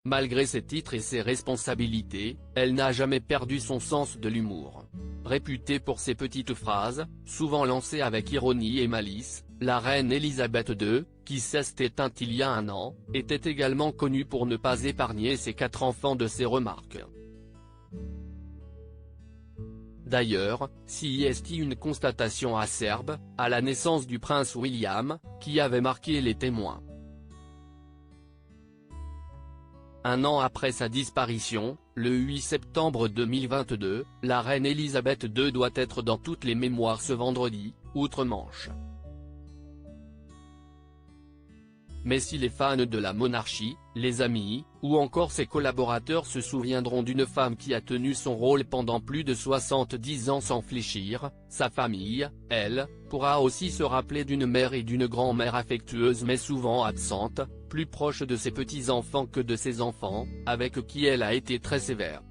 Malgré ses titres et ses responsabilités, elle n'a jamais perdu son sens de l'humour. Réputée pour ses petites phrases, souvent lancées avec ironie et malice, la reine Elisabeth II, qui s'est éteinte il y a un an, était également connue pour ne pas épargner ses 4 enfants de ses remarques. D'ailleurs, s'y est une constatation acerbe, à la naissance du prince William, qui avait marqué les témoins. Un an après sa disparition, le 8 septembre 2022, la reine Elisabeth II doit être dans toutes les mémoires ce vendredi, outre-Manche. Mais si les fans de la monarchie, les amis, ou encore ses collaborateurs se souviendront d'une femme qui a tenu son rôle pendant plus de 70 ans sans fléchir, sa famille, elle, pourra aussi se rappeler d'une mère et d'une grand-mère affectueuses mais souvent absentes, plus proche de ses petits-enfants que de ses enfants, avec qui elle a été très sévère.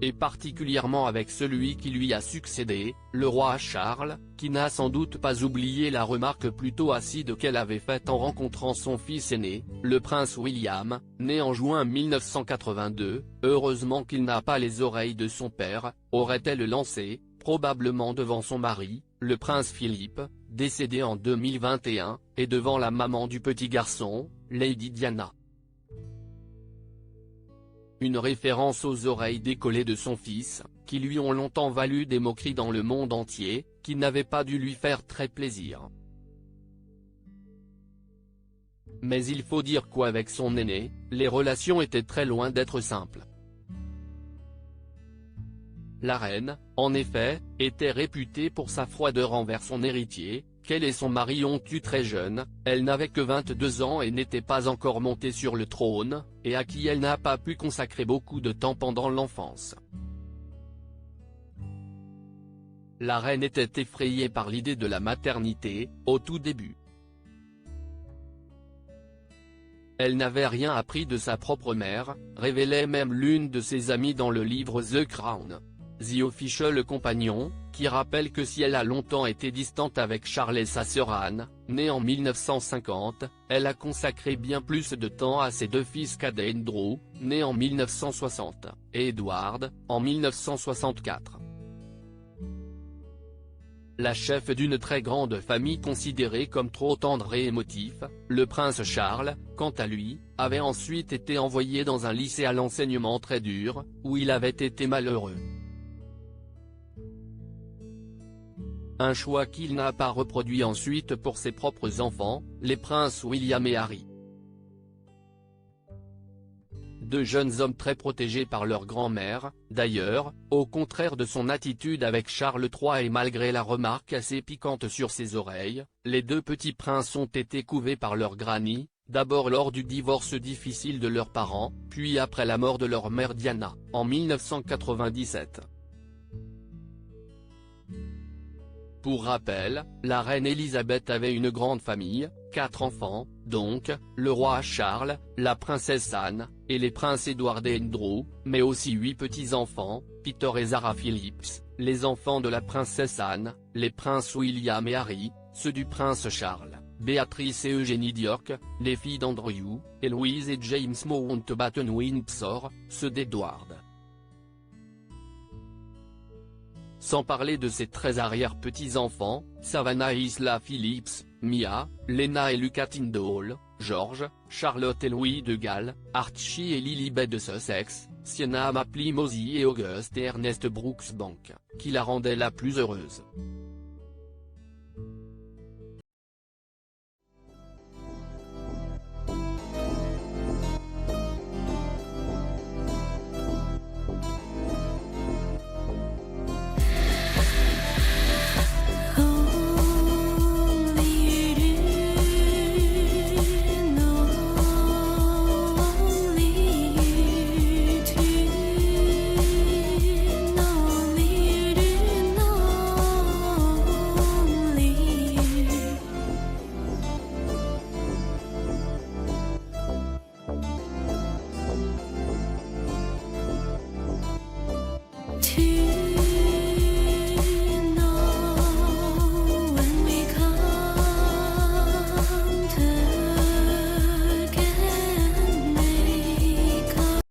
Et particulièrement avec celui qui lui a succédé, le roi Charles, qui n'a sans doute pas oublié la remarque plutôt acide qu'elle avait faite en rencontrant son fils aîné, le prince William, né en juin 1982, « Heureusement qu'il n'a pas les oreilles de son père », aurait-elle lancé, probablement devant son mari, le prince Philippe, décédé en 2021, et devant la maman du petit garçon, Lady Diana. Une référence aux oreilles décollées de son fils, qui lui ont longtemps valu des moqueries dans le monde entier, qui n'avaient pas dû lui faire très plaisir. Mais il faut dire qu'avec son aîné, les relations étaient très loin d'être simples. La reine, en effet, était réputée pour sa froideur envers son héritier, qu'elle et son mari ont eu très jeune, elle n'avait que 22 ans et n'était pas encore montée sur le trône, et à qui elle n'a pas pu consacrer beaucoup de temps pendant l'enfance. La reine était effrayée par l'idée de la maternité, au tout début. Elle n'avait rien appris de sa propre mère, révélait même l'une de ses amies dans le livre The Crown. The Official Companion, qui rappelle que si elle a longtemps été distante avec Charles et sa sœur Anne, née en 1950, elle a consacré bien plus de temps à ses 2 fils cadets Andrew, né en 1960, et Edward, en 1964. La chef d'une très grande famille considérée comme trop tendre et émotif, le prince Charles, quant à lui, avait ensuite été envoyé dans un lycée à l'enseignement très dur, où il avait été malheureux. Un choix qu'il n'a pas reproduit ensuite pour ses propres enfants, les princes William et Harry. 2 jeunes hommes très protégés par leur grand-mère, d'ailleurs, au contraire de son attitude avec Charles III et malgré la remarque assez piquante sur ses oreilles, les 2 petits princes ont été couvés par leur granny, d'abord lors du divorce difficile de leurs parents, puis après la mort de leur mère Diana, en 1997. Pour rappel, la reine Elisabeth avait une grande famille, 4 enfants, donc, le roi Charles, la princesse Anne, et les princes Edward et Andrew, mais aussi 8 petits-enfants, Peter et Zara Phillips, les enfants de la princesse Anne, les princes William et Harry, ceux du prince Charles, Béatrice et Eugénie d'York, les filles d'Andrew, et Louise et James Mountbatten-Windsor, ceux d'Edward. Sans parler de ses 13 arrière-petits-enfants, Savannah Isla Phillips, Mia, Lena et Lucas Tyndall, George, Charlotte et Louis de Galles, Archie et Lilibet de Sussex, Sienna Mapley Mosey et Auguste et Ernest Brooksbank, qui la rendaient la plus heureuse.